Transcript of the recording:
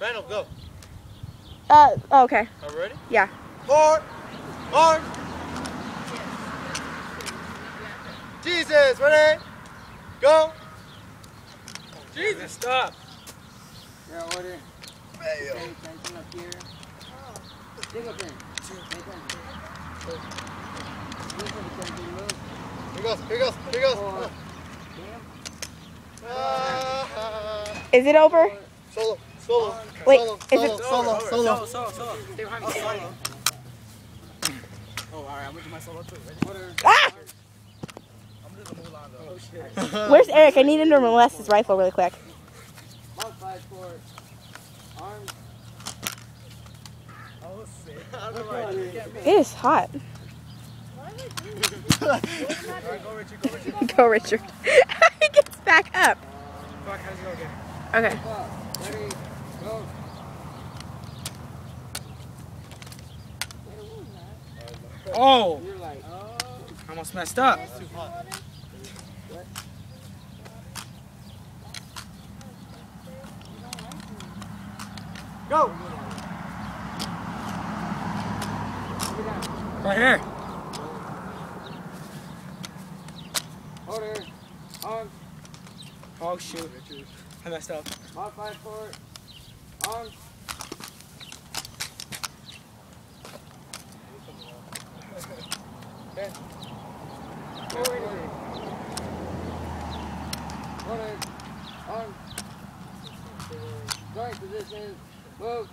Randall, go. Okay. Are we ready? Yeah. Forward. Arm. Jesus, ready? Go. Jesus, stop. Yeah, order. Hey, Okay, tension up here. Dig up in. Pay attention. Here goes, here goes, here goes. Four. Is it over? Solo, solo. Wait, solo, is it- solo, solo. Solo. Stay behind me. Solo. Oh, alright, I'm gonna do my solo too. Ready? Order. Ah! I'm gonna do the Mulan though. Oh shit. Where's Eric? I need him to molest his rifle really quick. Mark 5 forward. Arms. Oh shit. I don't know why you get me. It is hot. Alright, go Richard, go Richard. Go, Richard. He gets back up. Fuck, how's it go again? Okay. Ready, go. Oh! You're like, I almost messed up. Too hot. go. Right here. Order. Arms. Oh shoot. I messed up. Mark 5 forward. Arms. Okay. Forward. Order. Arms. Joint position. Move.